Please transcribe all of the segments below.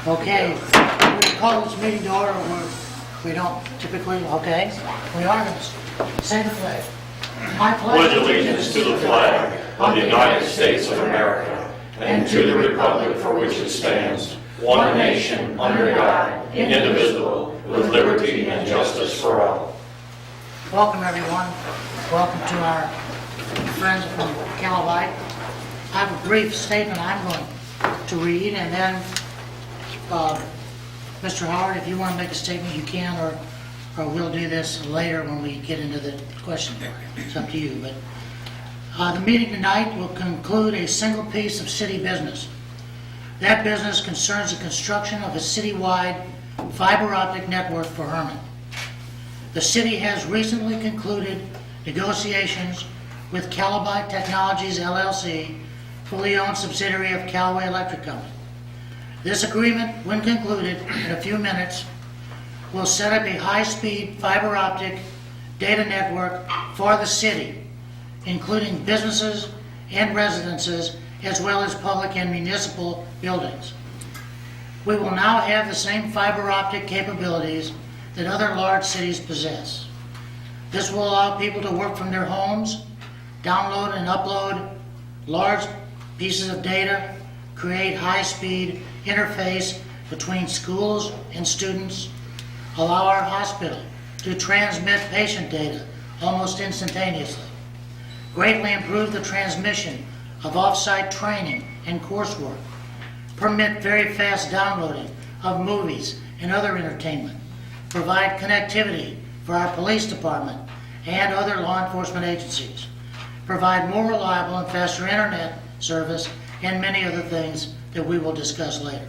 Okay, we call this meeting to order. We don't typically, okay? We are going to say the flag. I Pledge allegiance to the flag of the United States of America and to the republic for which it stands, one nation, under God, indivisible, with liberty and justice for all. Welcome, everyone. Welcome to our friends from Calabite. I have a brief statement I'm going to read, and then Mr. Howard, if you want to make a statement, you can, or we'll do this later when we get into the question. It's up to you. But the meeting tonight will conclude a single piece of city business. That business concerns the construction of a citywide fiber optic network for Herman. The city has recently concluded negotiations with Calabite Technologies LLC, fully owned subsidiary of Callaway Electric Company. This agreement, when concluded in a few minutes, will set up a high-speed fiber optic data network for the city, including businesses and residences, as well as public and municipal buildings. We will now have the same fiber optic capabilities that other large cities possess. This will allow people to work from their homes, download and upload large pieces of data, create high-speed interface between schools and students, allow our hospital to transmit patient data almost instantaneously, greatly improve the transmission of off-site training and coursework, permit very fast downloading of movies and other entertainment, provide connectivity for our police department and other law enforcement agencies, provide more reliable and faster internet service, and many other things that we will discuss later.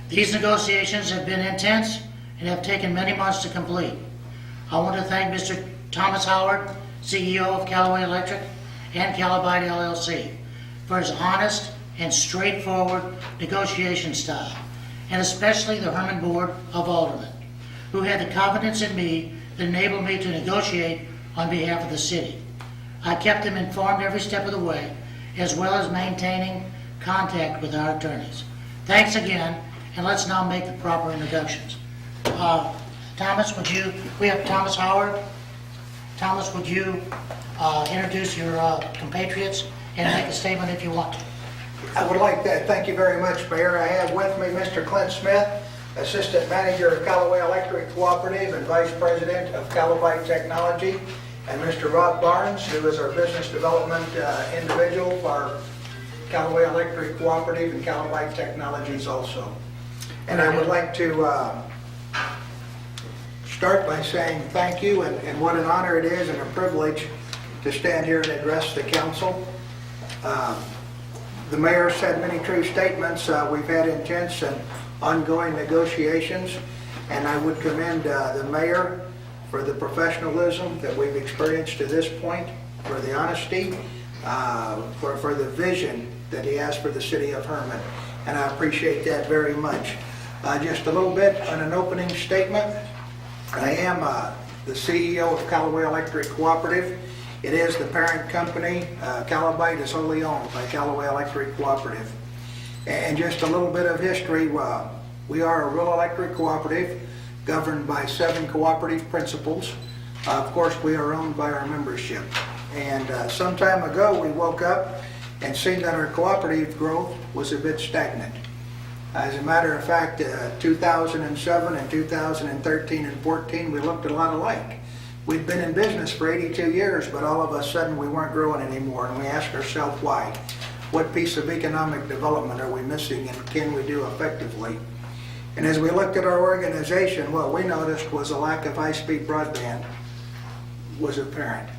These negotiations have been intense and have taken many months to complete. I want to thank Mr. Thomas Howard, CEO of Callaway Electric and Calabite LLC, for his honest and straightforward negotiation style, and especially the Herman Board of Aldermen, who had the confidence in me that enabled me to negotiate on behalf of the city. I kept them informed every step of the way, as well as maintaining contact with our attorneys. Thanks again, and let's now make the proper introductions. Thomas, we have Thomas Howard. Thomas, would you introduce your compatriots and make a statement if you want to? I would like that. Thank you very much, Mayor. I have with me Mr. Clint Smith, Assistant Manager of Callaway Electric Cooperative and Vice President of Calabite Technology, and Mr. Rob Barnes, who is our Business Development individual for Callaway Electric Cooperative and Calabite Technologies also. And I would like to start by saying thank you, and what an honor it is and a privilege to stand here and address the council. The mayor said many true statements. We've had intense and ongoing negotiations, and I would commend the mayor for the professionalism that we've experienced to this point, for the honesty, for the vision that he has for the city of Herman, and I appreciate that very much. Just a little bit on an opening statement. I am the CEO of Callaway Electric Cooperative. It is the parent company. Calabite is wholly owned by Callaway Electric Cooperative. And just a little bit of history, we are a rural electric cooperative governed by 7 cooperative principles. Of course, we are owned by our membership. And some time ago, we woke up and seen that our cooperative growth was a bit stagnant. As a matter of fact, 2007 and 2013 and 14, we looked a lot alike. We'd been in business for 82 years, but all of a sudden we weren't growing anymore, and we asked ourselves why. What piece of economic development are we missing, and can we do effectively? And as we looked at our organization, what we noticed was a lack of high-speed broadband was apparent.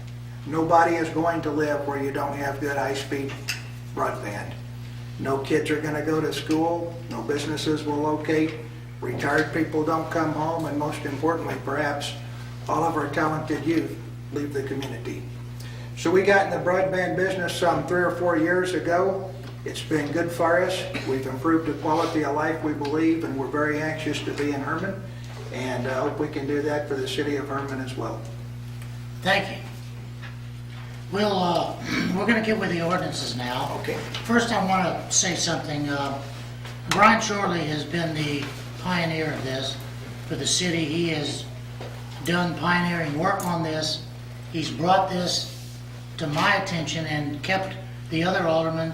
Nobody is going to live where you don't have good high-speed broadband. No kids are going to go to school, no businesses will locate, retired people don't come home, and most importantly, perhaps, all of our talented youth leave the community. So we got in the broadband business some 3 or 4 years ago. It's been good for us. We've improved the quality of life, we believe, and we're very anxious to be in Herman, and I hope we can do that for the city of Herman as well. Thank you. We're going to get with the ordinances now. Okay. First, I want to say something. Brian Shorley has been the pioneer of this for the city. He has done pioneering work on this. He's brought this to my attention and kept the other aldermen,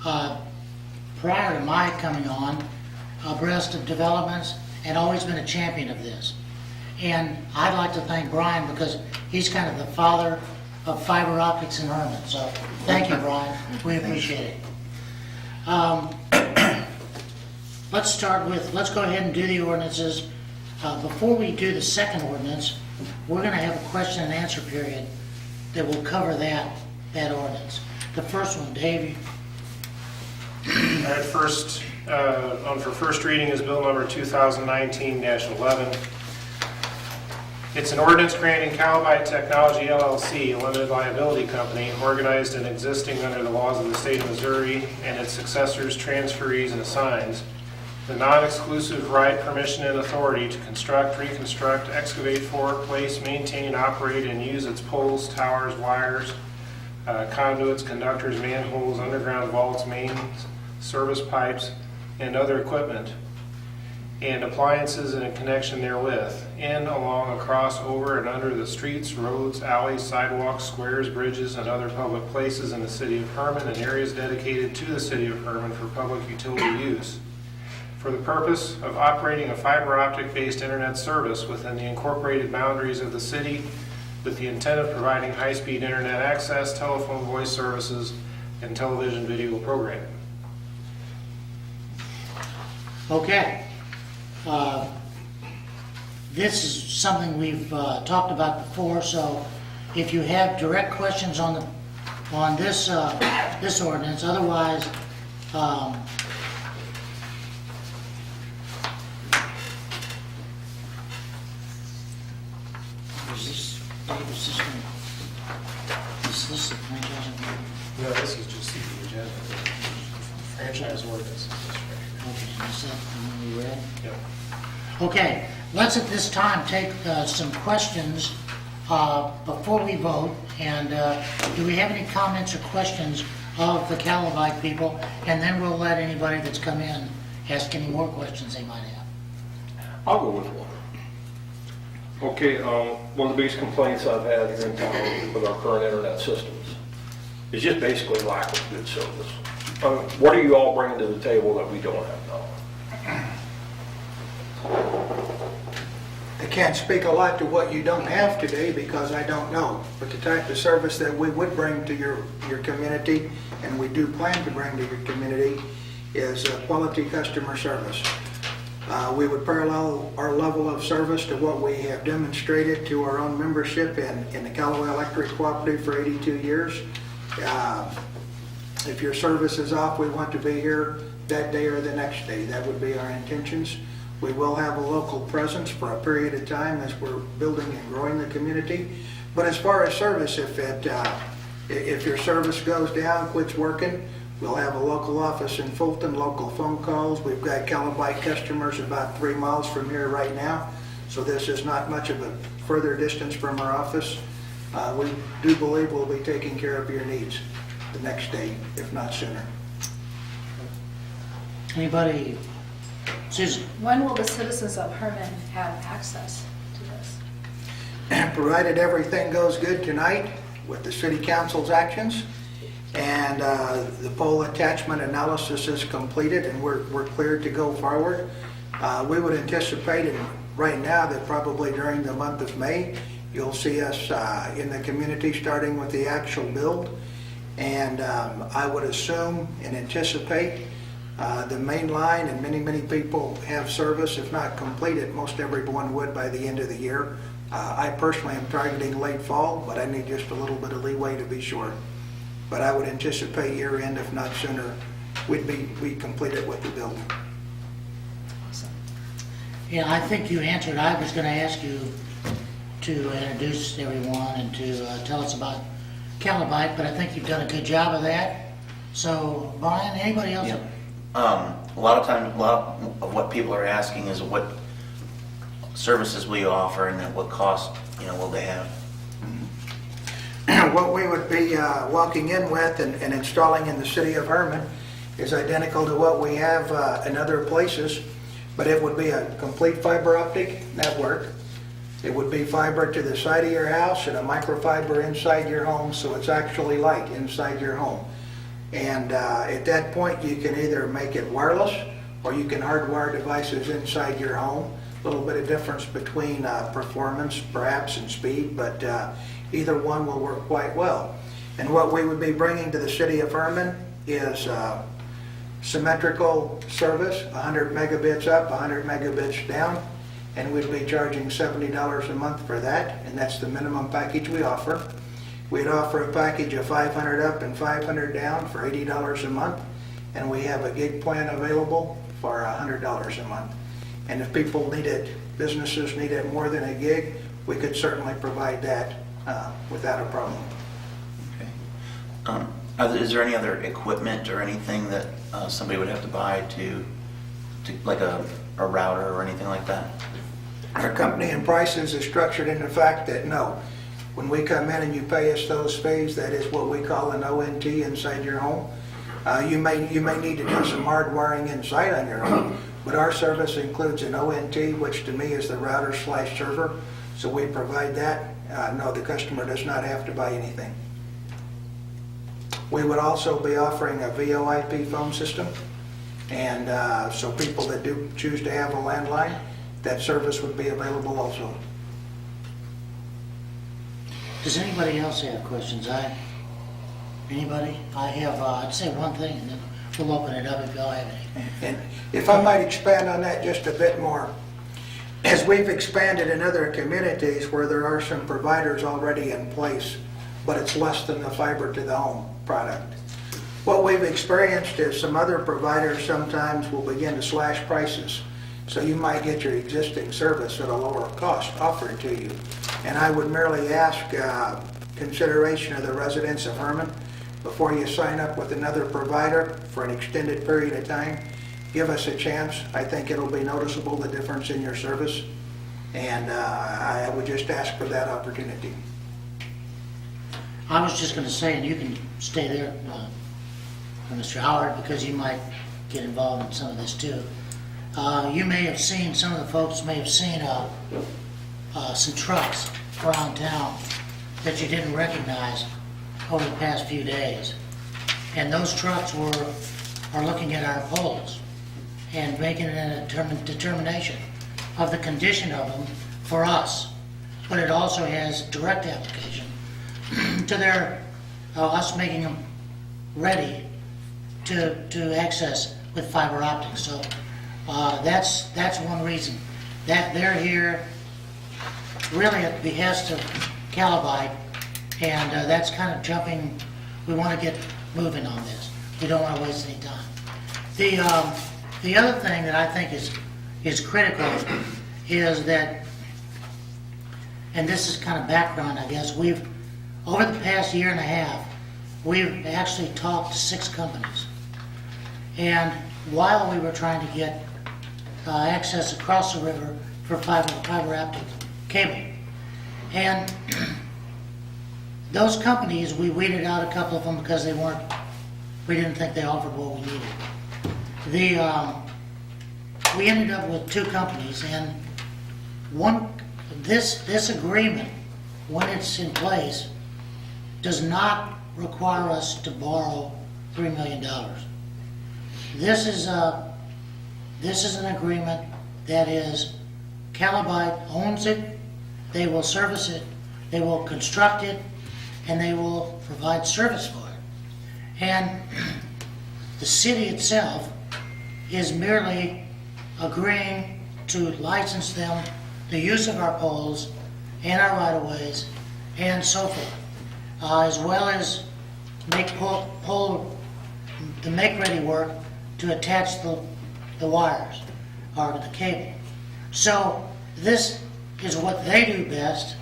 prior to my coming on, abreast of developments and always been a champion of this. And I'd like to thank Brian because he's kind of the father of fiber optics in Herman. So thank you, Brian. We appreciate it. Let's go ahead and do the ordinances. Before we do the second ordinance, we're going to have a question and answer period that will cover that ordinance. The first one, Dave. All right, first, for first reading is bill number 2019-11. It's an ordinance granting Calibyte Technology LLC, a limited liability company, organized and existing under the laws of the state of Missouri and its successors, transferees, and assigns, the non-exclusive right, permission, and authority to construct, reconstruct, excavate for, place, maintain, operate, and use its poles, towers, wires, conduits, conductors, manholes, underground vaults, mains, service pipes, and other equipment, and appliances in connection therewith, in, along, across, over, and under the streets, roads, alleys, sidewalks, squares, bridges, and other public places in the city of Herman and areas dedicated to the city of Herman for public utility use, for the purpose of operating a fiber optic-based internet service within the incorporated boundaries of the city with the intent of providing high-speed internet access, telephone voice services, and television video programming. Okay. This is something we've talked about before, so if you have direct questions on this this ordinance, otherwise, is this the franchise agreement? No, this is just the agenda. Franchise ordinance. Okay, is that the one we read? Yep. Okay, let's at this time take some questions before we vote. And do we have any comments or questions of the Calibyte people? And then we'll let anybody that's come in ask any more questions they might have. I'll go with one. Okay, one of the biggest complaints I've had here in town with our current internet systems is just basically lack of good service. What are you all bringing to the table that we don't have now? I can't speak a lot to what you don't have today because I don't know. But the type of service that we would bring to your community, and we do plan to bring to your community, is quality customer service. We would parallel our level of service to what we have demonstrated to our own membership in the Callaway Electric Cooperative for 82 years. If your service is off, we want to be here that day or the next day. That would be our intentions. We will have a local presence for a period of time as we're building and growing the community. But as far as service, if your service goes down, quits working, we'll have a local office in Fulton, local phone calls. We've got Calibyte customers about 3 miles from here right now, so this is not much of a further distance from our office. We do believe we'll be taking care of your needs the next day, if not sooner. Anybody? Susan? When will the citizens of Herman have access to this? Provided everything goes good tonight with the city council's actions and the poll attachment analysis is completed and we're cleared to go forward, we would anticipate, and right now, that probably during the month of May, you'll see us in the community starting with the actual build. And I would assume and anticipate the main line, and many people have service, if not completed, most everyone would by the end of the year. I personally am targeting late fall, but I need just a little bit of leeway to be sure. But I would anticipate year end, if not sooner, we'd be completed with the build. Yeah, I think you answered. I was going to ask you to introduce everyone and to tell us about Calibyte, but I think you've done a good job of that. So, Brian, anybody else? Yeah. A lot of what people are asking is what services we offer and at what cost, will they have? What we would be walking in with and installing in the city of Herman is identical to what we have in other places, but it would be a complete fiber optic network. It would be fiber to the side of your house and a microfiber inside your home, so it's actually light inside your home. And at that point, you can either make it wireless or you can hardwire devices inside your home. A little bit of difference between performance perhaps and speed, but either one will work quite well. And what we would be bringing to the city of Herman is symmetrical service, 100 megabits up, 100 megabits down, and we'd be charging $70 a month for that, and that's the minimum package we offer. We'd offer a package of 500 up and 500 down for $80 a month, and we have a gig plan available for $100 a month. And if people need it, businesses need it more than a gig, we could certainly provide that without a problem. Is there any other equipment or anything that somebody would have to buy to like a router or anything like that? Our company and prices is structured in the fact that no, when we come in and you pay us those fees, that is what we call an ONT inside your home. You may need to do some hardwiring inside on your home, but our service includes an ONT, which to me is the router/server. So we provide that. No, the customer does not have to buy anything. We would also be offering a VoIP phone system, and so people that do choose to have a landline, that service would be available also. Does anybody else have questions? Anybody? I have, I'd say one thing, and then we'll open it up if y'all have any. And if I might expand on that just a bit more, as we've expanded in other communities where there are some providers already in place, but it's less than the fiber to the home product. What we've experienced is some other providers sometimes will begin to slash prices. So you might get your existing service at a lower cost offered to you. And I would merely ask consideration of the residents of Herman before you sign up with another provider for an extended period of time. Give us a chance. I think it'll be noticeable, the difference in your service. And I would just ask for that opportunity. I was just going to say, and you can stay there, Mr. Howard, because you might get involved in some of this too. You may have seen, some of the folks may have seen some trucks around town that you didn't recognize over the past few days. And those trucks are looking at our poles and making a determination of the condition of them for us. But it also has direct application to their, us making them ready to access with fiber optics. So that's one reason that they're here really at the behest of Calibite, and that's kind of jumping. We want to get moving on this. We don't want to waste any time. The other thing that I think is critical is that, and this is kind of background, I guess, over the past year and a half, we've actually talked to 6 companies. And while we were trying to get access across the river for fiber optic cable, and those companies, we weeded out a couple of them because we didn't think they offered what we needed. We ended up with 2 companies, and this agreement, when it's in place, does not require us to borrow $3 million. This is an agreement that is, Calibite owns it, they will service it, they will construct it, and they will provide service for it. And the city itself is merely agreeing to license them the use of our poles and our right-of-ways and so forth, as well as make the make-ready work to attach the wires or the cable. So this is what they do best.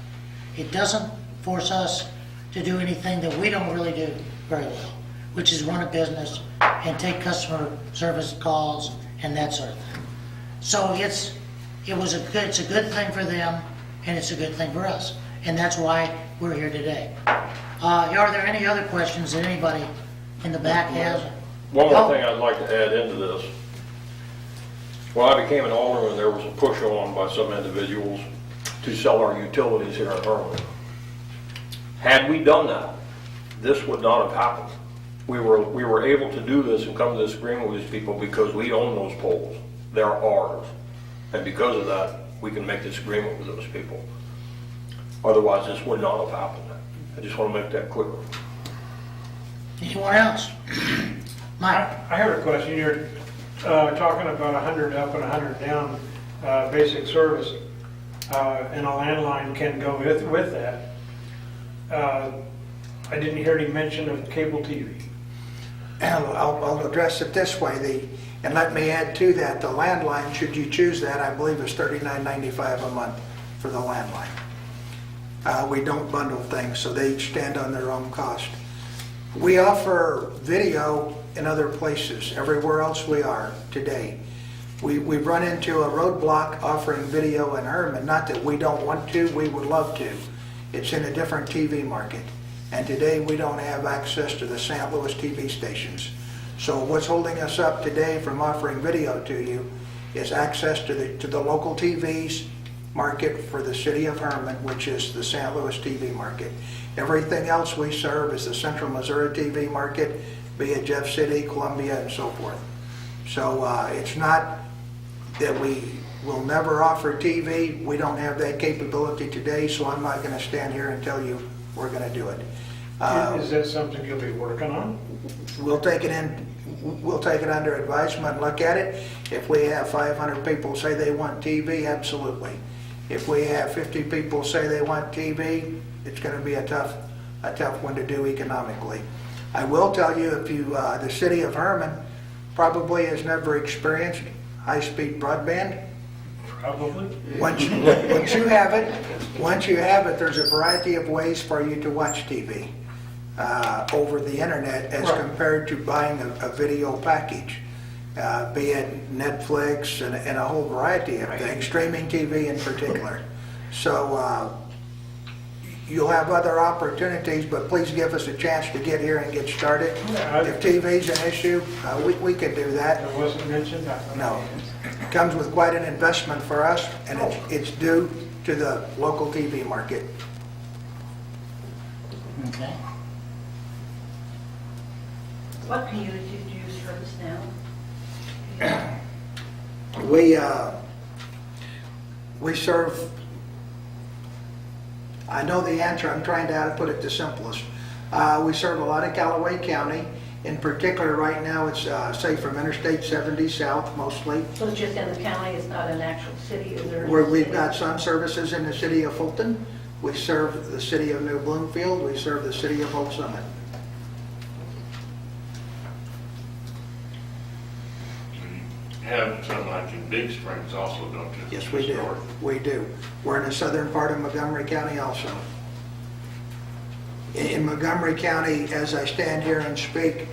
It doesn't force us to do anything that we don't really do very well, which is run a business and take customer service calls and that sort of thing. So it's a good thing for them, and it's a good thing for us, and that's why we're here today. Are there any other questions that anybody in the back has? One more thing I'd like to add into this. When I became an alderman, there was a push on by some individuals to sell our utilities here in Herman. Had we done that, this would not have happened. We were able to do this and come to this agreement with these people because we own those poles. They're ours. And because of that, we can make this agreement with those people. Otherwise, this would not have happened. I just want to make that clear. Anyone else? Mike? I have a question. You're talking about 100 up and 100 down basic service, and a landline can go with that. I didn't hear any mention of cable TV. I'll address it this way, and let me add to that, the landline, should you choose that, I believe is $39.95 a month for the landline. We don't bundle things, so they each stand on their own cost. We offer video in other places, everywhere else we are today. We've run into a roadblock offering video in Herman, not that we don't want to, we would love to. It's in a different TV market. And today we don't have access to the St. Louis TV stations. So what's holding us up today from offering video to you is access to the local TVs market for the city of Herman, which is the St. Louis TV market. Everything else we serve is the Central Missouri TV market, be it Jeff City, Columbia, and so forth. So it's not that we will never offer TV. We don't have that capability today, so I'm not going to stand here and tell you we're going to do it. Is that something you'll be working on? We'll take it under advisement and look at it. If we have 500 people say they want TV, absolutely. If we have 50 people say they want TV, it's going to be a tough one to do economically. I will tell you, if the city of Herman probably has never experienced high-speed broadband. Probably. Once you have it, there's a variety of ways for you to watch TV over the internet as compared to buying a video package, be it Netflix and a whole variety of things, streaming TV in particular. So you'll have other opportunities, but please give us a chance to get here and get started. If TV's an issue, we could do that. It wasn't mentioned? No. It comes with quite an investment for us, and it's due to the local TV market. Okay. What communities do you service now? We serve, I know the answer, I'm trying to put it the simplest. We serve a lot of Callaway County. In particular, right now, it's say from Interstate 70 south mostly. So it's just in the county, it's not an actual city, is there? Where we've got some services in the city of Fulton. We serve the city of New Bloomfield. We serve the city of Old Summit. Have some like in Big Springs also, don't you? Yes, we do. We do. We're in the southern part of Montgomery County also. In Montgomery County, as I stand here and speak,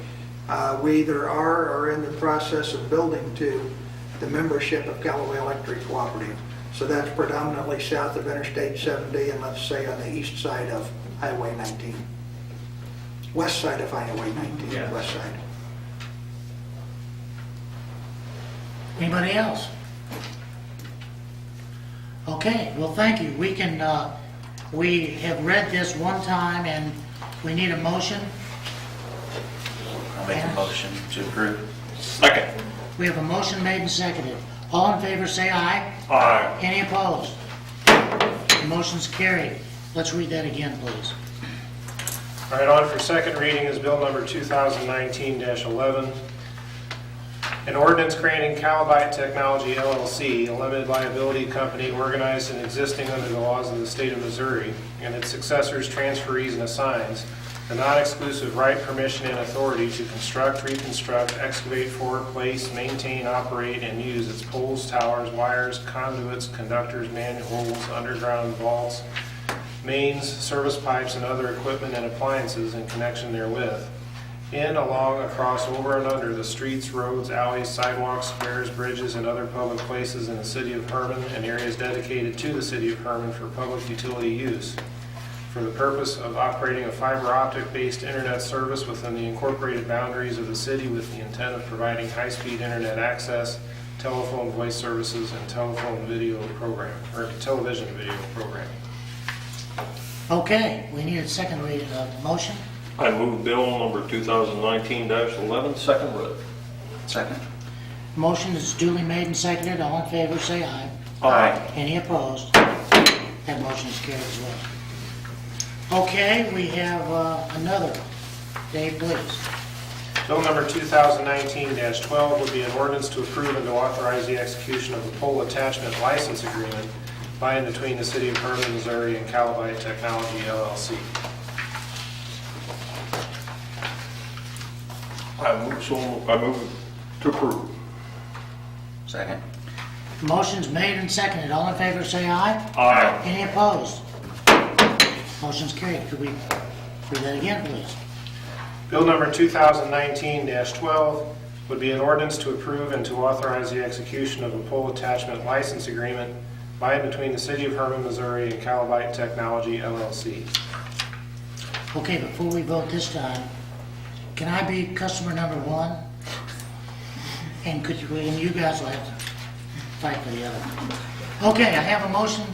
we either are or in the process of building to the membership of Callaway Electric Cooperative. So that's predominantly south of Interstate 70 and let's say on the east side of Highway 19. West side of Highway 19, west side. Anybody else? Okay, well, thank you. We have read this one time and we need a motion. I'll make a motion to approve. Second. We have a motion made and seconded. All in favor say aye. Aye. Any opposed? The motion's carried. Let's read that again, please. All right, on for second reading is bill number 2019-11. An ordinance creating Calibyte Technology LLC, a limited liability company organized and existing under the laws of the state of Missouri, and its successors, transferees, and assigns, the non-exclusive right, permission, and authority to construct, reconstruct, excavate for, place, maintain, operate, and use its poles, towers, wires, conduits, conductors, manholes, underground vaults, mains, service pipes, and other equipment and appliances in connection therewith, in, along, across, over, and under the streets, roads, alleys, sidewalks, squares, bridges, and other public places in the city of Herman and areas dedicated to the city of Herman for public utility use. for the purpose of operating a fiber optic-based internet service within the incorporated boundaries of the city with the intent of providing high-speed internet access, telephone voice services, and television video programming. Okay, we need a second reading of the motion. I move bill number 2019-11, second read. Second? Motion is duly made and seconded. All in favor, say aye. Aye. Any opposed? That motion is carried as well. Okay, we have another. Dave, please. Bill number 2019-12 would be an ordinance to approve and to authorize the execution of a pole attachment license agreement by and between the City of Herman, Missouri and Calibyte Technology, LLC. I move to approve. Second? Motion's made and seconded. All in favor, say aye. Aye. Any opposed? Motion's carried. Could we read that again, please? Bill number 2019-12 would be an ordinance to approve and to authorize the execution of a pole attachment license agreement by and between the City of Herman, Missouri and Calibyte Technology, LLC. Okay, before we vote this time, can I be customer number one? And you guys will have to fight for the other. Okay, I have a motion.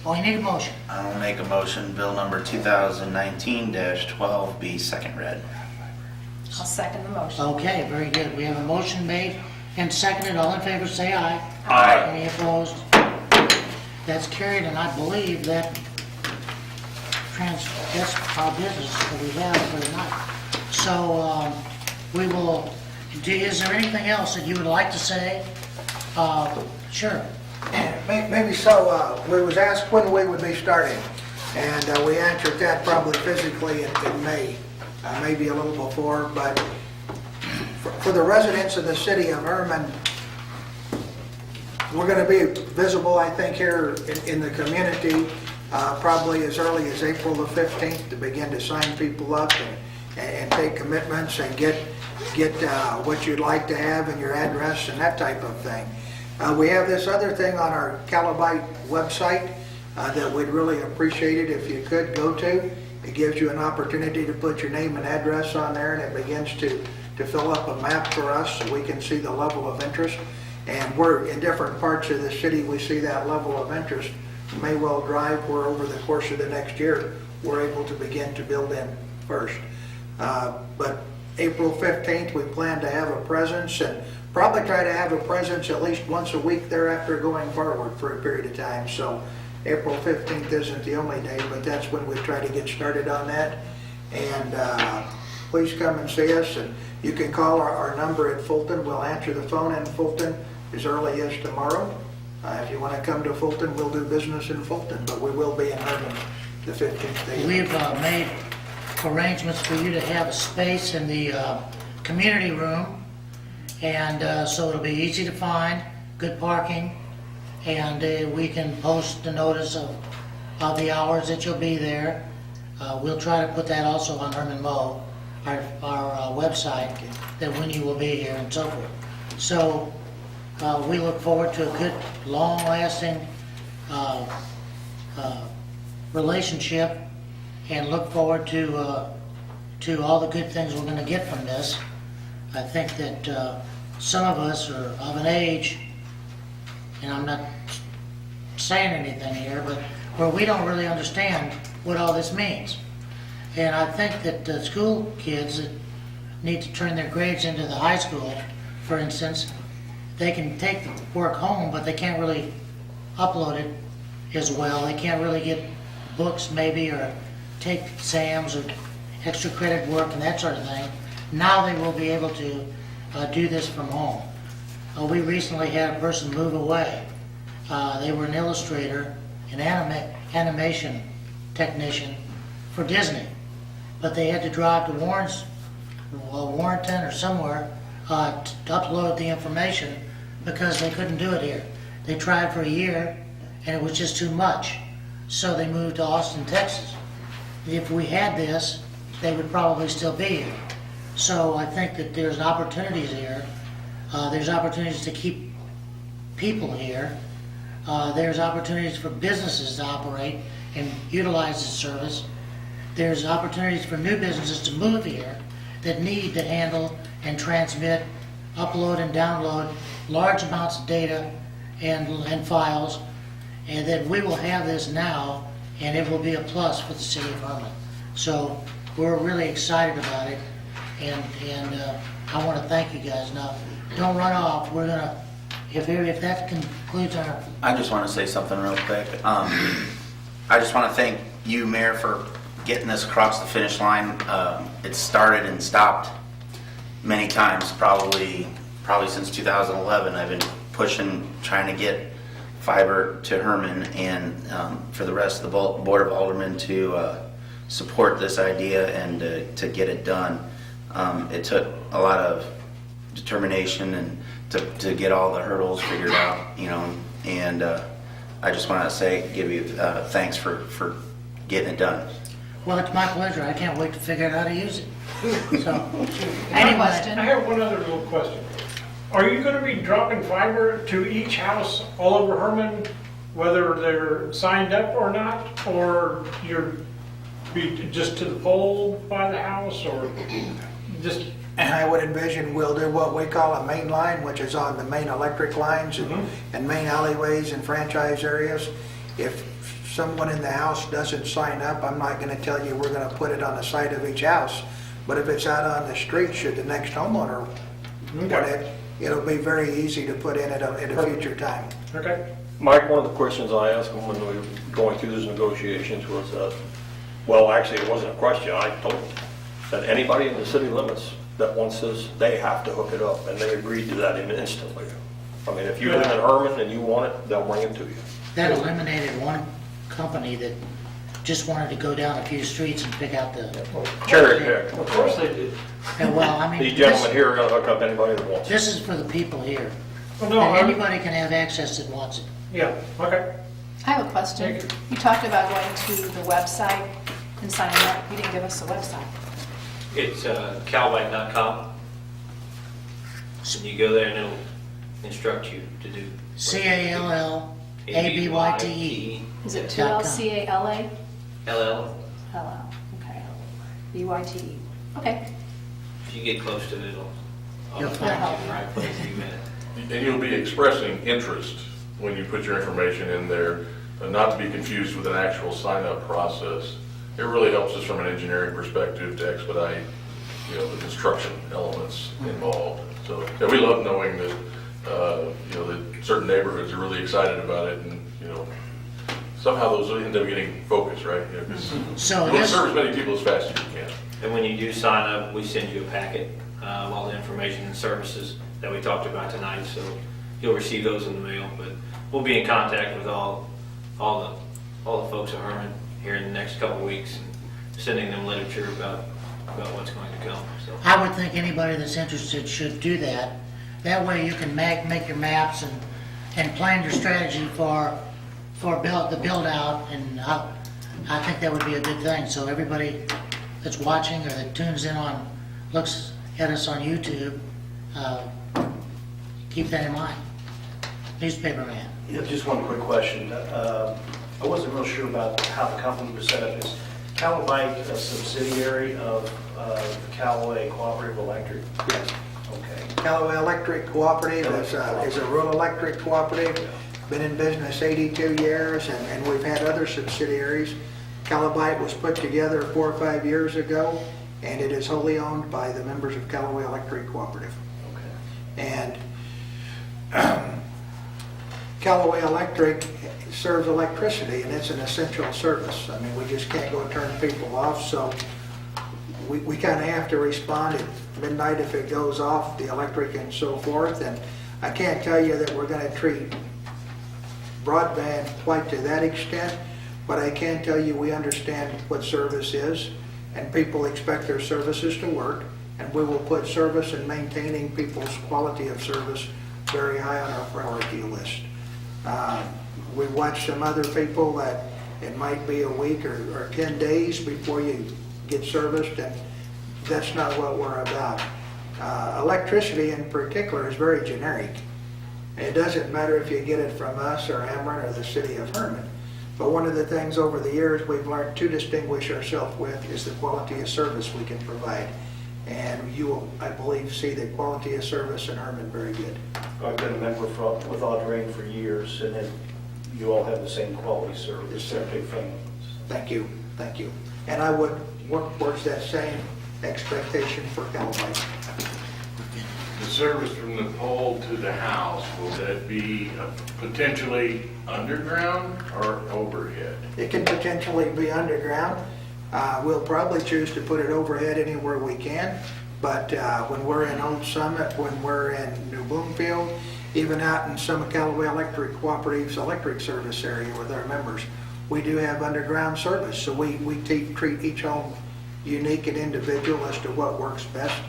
We need a motion. I'll make a motion, bill number 2019-12 be second read. I'll second the motion. Okay, very good. We have a motion made and seconded. All in favor, say aye. Aye. Any opposed? That's carried, and I believe that's our business that we have for tonight. So we will, is there anything else that you would like to say? Sure. Maybe so. We was asked when we would be starting, and we answered that probably physically in May, maybe a little before, but for the residents of the city of Herman, we're going to be visible, I think, here in the community probably as early as April the 15th to begin to sign people up and take commitments and get what you'd like to have and your address and that type of thing. We have this other thing on our Calibyte website that we'd really appreciate it if you could go to. It gives you an opportunity to put your name and address on there, and it begins to fill up a map for us so we can see the level of interest. And we're in different parts of the city, we see that level of interest may well drive where over the course of the next year we're able to begin to build in first. But April 15th, we plan to have a presence and probably try to have a presence at least once a week thereafter going forward for a period of time. So April 15th isn't the only day, but that's when we try to get started on that. And please come and see us. And you can call our number at Fulton. We'll answer the phone in Fulton as early as tomorrow. If you want to come to Fulton, we'll do business in Fulton, but we will be in Herman the 15th day. We've made arrangements for you to have a space in the community room. And so it'll be easy to find, good parking, and we can post the notice of the hours that you'll be there. We'll try to put that also on Herman Mo, our website, that when you will be here and so forth. So we look forward to a good, long-lasting relationship and look forward to all the good things we're going to get from this. I think that some of us are of an age, and I'm not saying anything here, but where we don't really understand what all this means. And I think that school kids that need to turn their grades into the high school, for instance, they can take the work home, but they can't really upload it as well. They can't really get books maybe or take exams or extra credit work and that sort of thing. Now they will be able to do this from home. We recently had a person move away. They were an illustrator, an animation technician for Disney, but they had to drive to Warrenton or somewhere to upload the information because they couldn't do it here. They tried for a year and it was just too much, so they moved to Austin, Texas. If we had this, they would probably still be here. So I think that there's opportunities here. There's opportunities to keep people here. There's opportunities for businesses to operate and utilize this service. There's opportunities for new businesses to move here that need to handle and transmit, upload and download large amounts of data and files, and that we will have this now, and it will be a plus for the city of Herman. So we're really excited about it, and I want to thank you guys. Now, don't run off. We're gonna, if that concludes our, I just want to say something real quick. I just want to thank you, Mayor, for getting this across the finish line. It started and stopped many times, probably since 2011. I've been pushing, trying to get fiber to Herman, and for the rest of the Board of Aldermen to support this idea and to get it done. It took a lot of determination and to get all the hurdles figured out, and I just want to give you thanks for getting it done. well, it's my pleasure. I can't wait to figure out how to use it. So, Any anyway, question? I have one other little question. Are you going to be dropping fiber to each house all over Herman, whether they're signed up or not? Or you're be just to the pole by the house, or just? And I would envision we'll do what we call a main line, which is on the main electric lines and main alleyways and franchise areas. If someone in the house doesn't sign up, I'm not gonna tell you we're gonna put it on the side of each house. But if it's out on the street, should the next homeowner want it, it'll be very easy to put in at a future time. Okay. Mike, one of the questions I asked him when we were going through those negotiations was, well, actually, it wasn't a question. I told him that anybody in the city limits that wants this, they have to hook it up, and they agreed to that instantly. I mean, if you live in Herman and you want it, they'll bring it to you. that eliminated one company that just wanted to go down a few streets and pick out the, Cherry pick. Of course they did. and well, I mean, These gentlemen this, here are gonna hook up anybody that wants it. this is for the people here. Well, no, And I'm- anybody can have access that wants it. Yeah, okay. I have a question. Thank you. You talked about going to the website and signing up. You didn't give us the website. It's calbyte.com. And you go there and it'll instruct you to do. CALLABYTE. Is it .com. 2LCALA? LL. LL, okay. BYTE. Okay. If you get close to it, it'll You'll find find you in the right place you met. And you'll be expressing interest when you put your information in there, not to be confused with an actual sign-up process. It really helps us from an engineering perspective to expedite, the construction elements involved. So, yeah, we love knowing that, that certain neighborhoods are really excited about it, and, somehow those end up getting focused, right? Because So you want to this, serve as many people as fast as you can. And when you do sign up, we send you a packet of all the information and services that we talked about tonight, so you'll receive those in the mail. But we'll be in contact with all the folks at Herman here in the next couple of weeks, and sending them literature about what's going to come. So I would think anybody that's interested should do that. That way you can make your maps and plan your strategy for the build out, and I think that would be a good thing. So everybody that's watching or that tunes in looks at us on YouTube, keep that in mind. Newspaper man. Yeah, just one quick question. I wasn't real sure about how the company was set up. Is Callaway a subsidiary of Callaway Cooperative Electric? Yes. Okay. Callaway Electric Cooperative is a rural electric cooperative, been in business 82 years, and we've had other subsidiaries. Callaway was put together 4 or 5 years ago, and it is wholly owned by the members of Callaway Electric Cooperative. Okay. And Callaway Electric serves electricity, and it's an essential service. I mean, we just can't go turn people off, so we kind of have to respond at midnight if it goes off, the electric and so forth. And I can't tell you that we're going to treat broadband quite to that extent, but I can tell you we understand what service is, and people expect their services to work, and we will put service and maintaining people's quality of service very high on our priority list. We watch some other people that it might be a week or 10 days before you get serviced, and that's not what we're about. Electricity in particular is very generic. It doesn't matter if you get it from us or Ameren or the city of Herman. But one of the things over the years we've learned to distinguish ourselves with is the quality of service we can provide. And you will, I believe, see the quality of service in Herman very good. I've been a member with Audrain for years, and then you all have the same quality service. Yes, sir. Big fan. Thank you, thank you. And I would work towards that same expectation for Calabite. The service from the pole to the house, will that be potentially underground or overhead? It can potentially be underground. We'll probably choose to put it overhead anywhere we can, but when we're in Old Summit, when we're in New Bloomfield, even out in some of Callaway Electric Cooperative's electric service area with our members, we do have underground service, so we treat each home unique and individual as to what works best.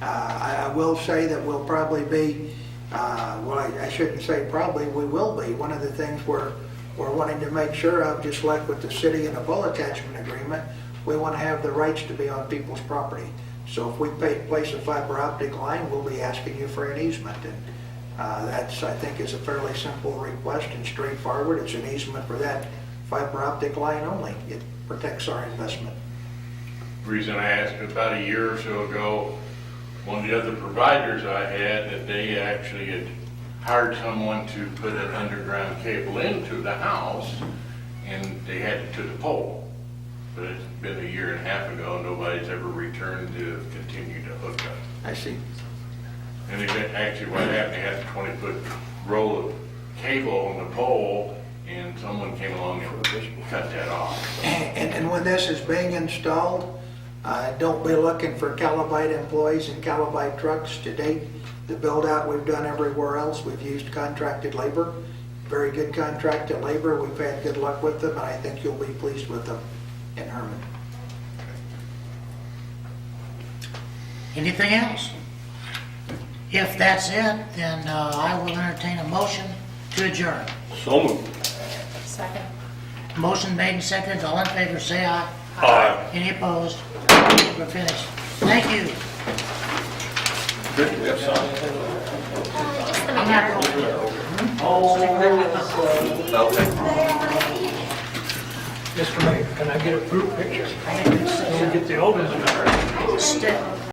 I will say that we'll probably be, well, I shouldn't say probably, we will be. One of the things we're wanting to make sure of, just like with the city and the pole attachment agreement, we want to have the rights to be on people's property. So if we place a fiber optic line, we'll be asking you for an easement. And that's, I think, is a fairly simple request and straightforward. It's an easement for that fiber optic line only. It protects our investment. The reason I asked, about a year or so ago, one of the other providers I had, that they actually had hired someone to put an underground cable into the house, and they had it to the pole. But it's been a year and a half ago, and nobody's ever returned to continue to hook up. I see. And actually what happened, they had a 20-foot roll of cable on the pole, and someone came along and cut that off. And when this is being installed, don't be looking for Calabite employees and Calabite trucks. To date, the build out we've done everywhere else, we've used contracted labor, very good contracted labor. We've had good luck with them, and I think you'll be pleased with them in Herman. Anything else? If that's it, then I will entertain a motion to adjourn. So moved. Second. Motion made and seconded. All in favor, say aye. Aye. Any opposed? We're finished. Thank you. Good, we have some. I'm not going to. Mr. Mayor, can I get a group picture? Can we get the old one? Step.